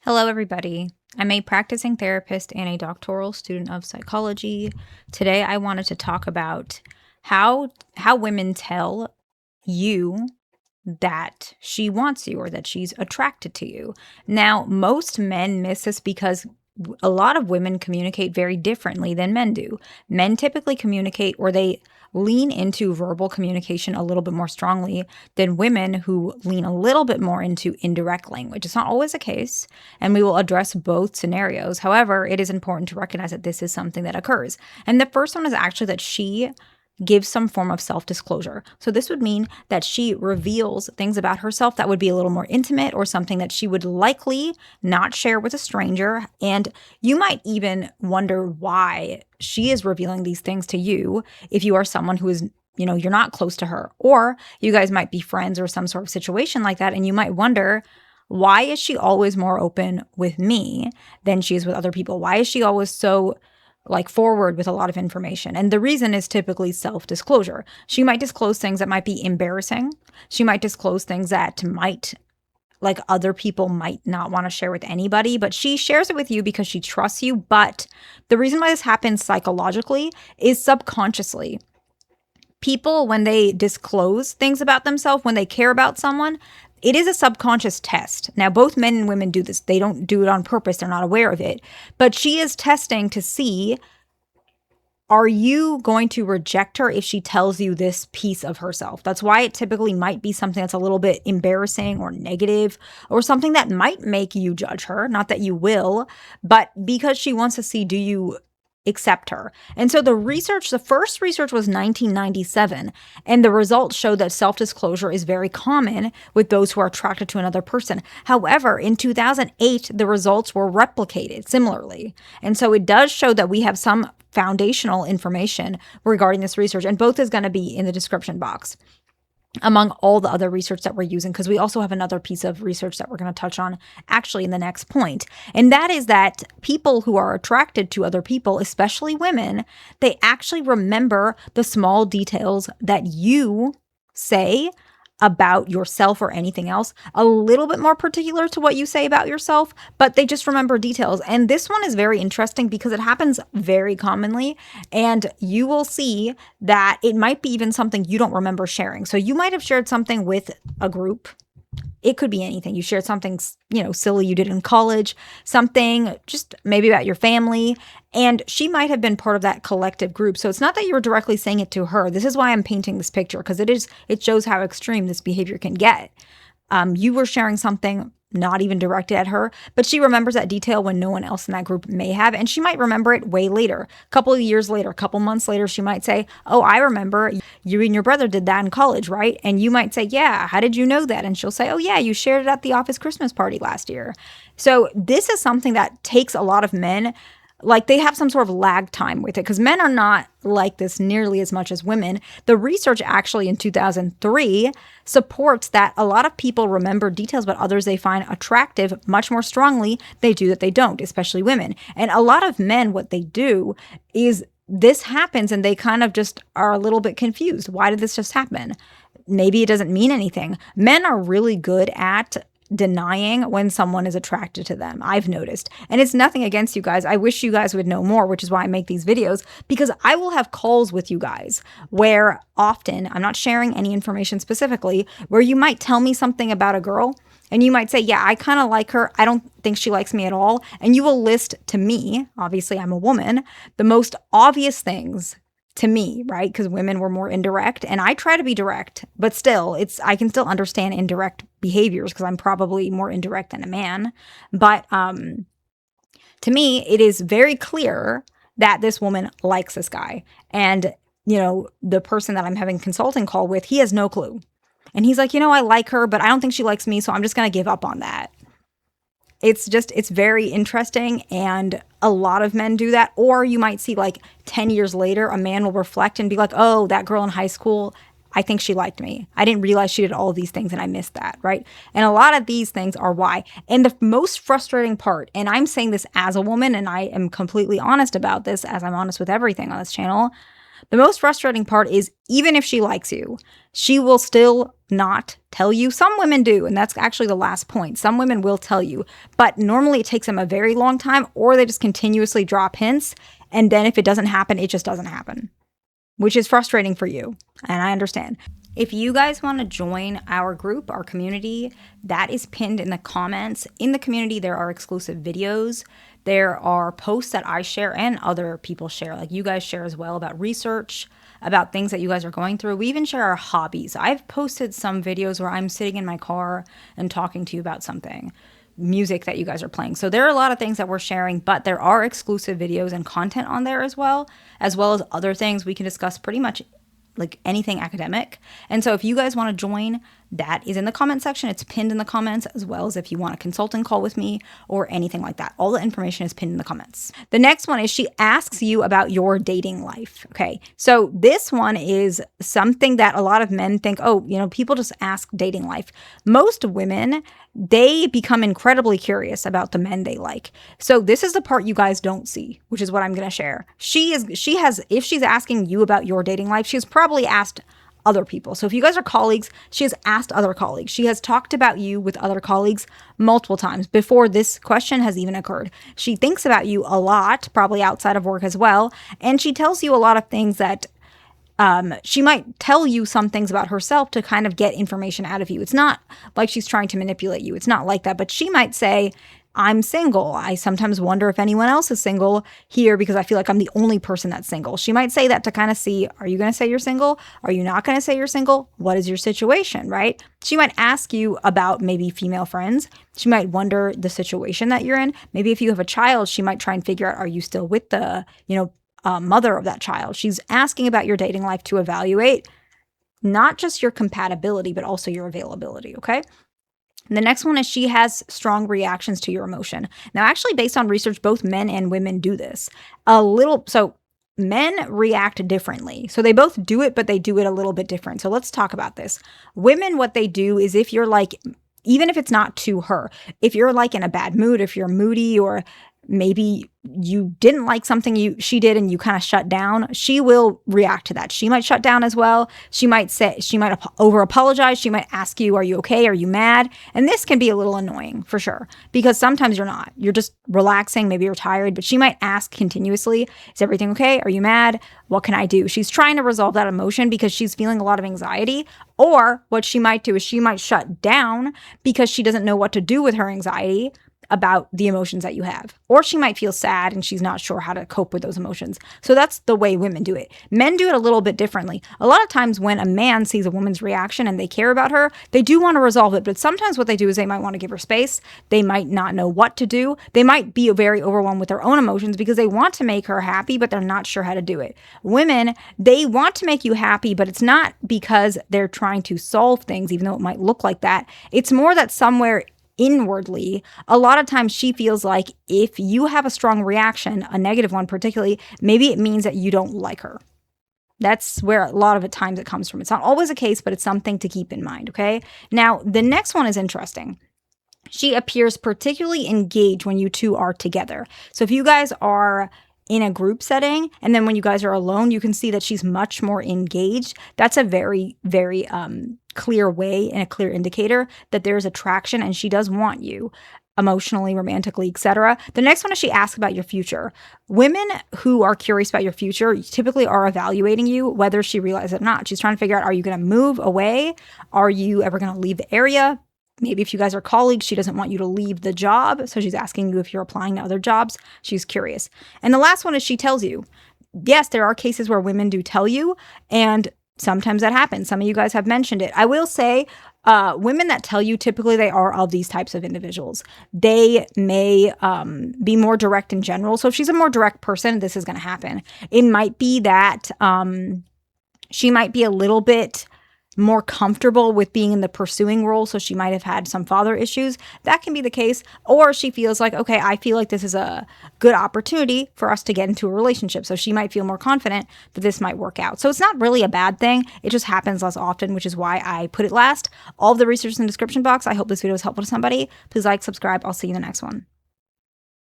Hello, everybody. I'm a practicing therapist and a doctoral student of psychology. Today, I wanted to talk about how women tell you that she wants you or that she's attracted to you. Now, most men miss this because a lot of women communicate very differently than men do. Men typically communicate or they lean into verbal communication a little bit more strongly than women who lean a little bit more into indirect language. It's not always the case, and we will address both scenarios. However, it is important to recognize that this is something that occurs. And the first one is actually that she gives some form of self-disclosure. So this would mean that she reveals things about herself that would be a little more intimate or something that she would likely not share with a stranger. And you might even wonder why she is revealing these things to you if you are someone who is, you're not close to her, or you guys might be friends or some sort of situation like that. And you might wonder, why is she always more open with me than she is with other people? Why is she always so forward with a lot of information? And the reason is typically self-disclosure. She might disclose things that might be embarrassing. She might disclose things that other people might not want to share with anybody, but she shares it with you because she trusts you. But the reason why this happens psychologically is subconsciously. People, when they disclose things about themselves, when they care about someone, it is a subconscious test. Now, both men and women do this. They don't do it on purpose. They're not aware of it. But she is testing to see, are you going to reject her if she tells you this piece of herself? That's why it typically might be something that's a little bit embarrassing or negative or something that might make you judge her. Not that you will, but because she wants to see, do you accept her? And so the first research was 1997, and the results showed that self-disclosure is very common with those who are attracted to another person. However, in 2008, the results were replicated similarly. And so it does show that we have some foundational information regarding this research, and both is going to be in the description box among all the other research that we're using, because we also have another piece of research that we're going to touch on actually in the next point. And that is that people who are attracted to other people, especially women, they actually remember the small details that you say about yourself or anything else, a little bit more particular to what you say about yourself, but they just remember details. And this one is very interesting because it happens very commonly, and you will see that it might be even something you don't remember sharing. So you might have shared something with a group. It could be anything. You shared something, silly you did in college, something just maybe about your family, and she might have been part of that collective group. So it's not that you were directly saying it to her. This is why I'm painting this picture, because it shows how extreme this behavior can get. You were sharing something not even directed at her, but she remembers that detail when no one else in that group may have, and she might remember it way later, a couple of years later, a couple months later. She might say, oh, I remember you and your brother did that in college, right? And you might say, yeah, how did you know that? And she'll say, oh yeah, you shared it at the office Christmas party last year. So this is something that takes a lot of men, they have some sort of lag time with it, because men are not like this nearly as much as women. The research actually in 2003 supports that a lot of people remember details about others they find attractive much more strongly they do that they don't, especially women. And a lot of men, what they do is this happens and they kind of just are a little bit confused. Why did this just happen? Maybe it doesn't mean anything. Men are really good at denying when someone is attracted to them, I've noticed. And it's nothing against you guys. I wish you guys would know more, which is why I make these videos, because I will have calls with you guys where often, I'm not sharing any information specifically, where you might tell me something about a girl and you might say, yeah, I kind of like her. I don't think she likes me at all. And you will list to me, obviously I'm a woman, the most obvious things to me, right? Because women were more indirect, and I try to be direct, but still, I can still understand indirect behaviors because I'm probably more indirect than a man. But to me, it is very clear that this woman likes this guy, and the person that I'm having a consulting call with, he has no clue, and he's like, I like her, but I don't think she likes me, so I'm just gonna give up on that. It's very interesting, and a lot of men do that. Or you might see 10 years later, a man will reflect and be like, oh, that girl in high school, I think she liked me. I didn't realize she did all of these things and I missed that, right? And a lot of these things are why. And the most frustrating part, and I'm saying this as a woman, and I am completely honest about this, as I'm honest with everything on this channel, The most frustrating part is even if she likes you, she will still not tell you. Some women do, and that's actually the last point. Some women will tell you, but normally it takes them a very long time, or they just continuously drop hints, and then if it doesn't happen, it just doesn't happen, which is frustrating for you, and I understand. If you guys want to join our group, our community, that is pinned in the comments. In the community, there are exclusive videos. There are posts that I share and other people share, like you guys share as well, about research, about things that you guys are going through. We even share our hobbies. I've posted some videos where I'm sitting in my car and talking to you about something, music that you guys are playing. So there are a lot of things that we're sharing, but there are exclusive videos and content on there as well as other things we can discuss pretty much like anything academic. And so if you guys want to join, that is in the comment section. It's pinned in the comments, as well as if you want a consulting call with me or anything like that. All the information is pinned in the comments. The next one is she asks you about your dating life. Okay. So this one is something that a lot of men think, oh, people just ask dating life. Most women, they become incredibly curious about the men they like. So this is the part you guys don't see, which is what I'm going to share. If she's asking you about your dating life, she's probably asked other people. So if you guys are colleagues, she has asked other colleagues. She has talked about you with other colleagues multiple times before this question has even occurred. She thinks about you a lot, probably outside of work as well. And she tells you a lot of things that she might tell you some things about herself to kind of get information out of you. It's not like she's trying to manipulate you. It's not like that. But she might say, I'm single. I sometimes wonder if anyone else is single here because I feel like I'm the only person that's single. She might say that to kind of see, are you going to say you're single? Are you not going to say you're single? What is your situation, right? She might ask you about maybe female friends. She might wonder the situation that you're in. Maybe if you have a child, she might try and figure out, are you still with the, mother of that child? She's asking about your dating life to evaluate not just your compatibility, but also your availability, okay? The next one is she has strong reactions to your emotion. Now, actually, based on research, both men and women do this so men react differently. So they both do it, but they do it a little bit different. So let's talk about this. Women, what they do is if you're like, even if it's not to her, if you're like in a bad mood, if you're moody, or maybe you didn't like something she did and you kind of shut down, she will react to that. She might shut down as well. She might over apologize. She might ask you, are you okay? Are you mad? And this can be a little annoying for sure, because sometimes you're not. You're just relaxing. Maybe you're tired, but she might ask continuously, is everything okay? Are you mad? What can I do? She's trying to resolve that emotion because she's feeling a lot of anxiety. Or what she might do is she might shut down because she doesn't know what to do with her anxiety about the emotions that you have. Or she might feel sad and she's not sure how to cope with those emotions. So that's the way women do it. Men do it a little bit differently. A lot of times when a man sees a woman's reaction and they care about her, they do want to resolve it. But sometimes what they do is they might want to give her space. They might not know what to do. They might be very overwhelmed with their own emotions because they want to make her happy, but they're not sure how to do it. Women, they want to make you happy, but it's not because they're trying to solve things, even though it might look like that. It's more that somewhere inwardly, a lot of times she feels like if you have a strong reaction, a negative one particularly, maybe it means that you don't like her. That's where a lot of the times it comes from. It's not always a case, but it's something to keep in mind, okay? Now, the next one is interesting. She appears particularly engaged when you two are together. So if you guys are in a group setting, and then when you guys are alone, you can see that she's much more engaged. That's a very, very clear way and a clear indicator that there's attraction and she does want you emotionally, romantically, etc. The next one is she asks about your future. Women who are curious about your future typically are evaluating you, whether she realizes it or not. She's trying to figure out, are you going to move away? Are you ever going to leave the area? Maybe if you guys are colleagues, she doesn't want you to leave the job. So she's asking you if you're applying to other jobs. She's curious. And the last one is she tells you. Yes, there are cases where women do tell you, and sometimes that happens. Some of you guys have mentioned it. I will say women that tell you, typically they are of these types of individuals. They may be more direct in general. So if she's a more direct person, this is going to happen. It might be that she might be a little bit more comfortable with being in the pursuing role, so she might have had some father issues. That can be the case. Or she feels like, okay, I feel like this is a good opportunity for us to get into a relationship. So she might feel more confident that this might work out. So it's not really a bad thing. It just happens less often, which is why I put it last. All of the research in the description box. I hope this video was helpful to somebody. Please like, subscribe. I'll see you in the next one.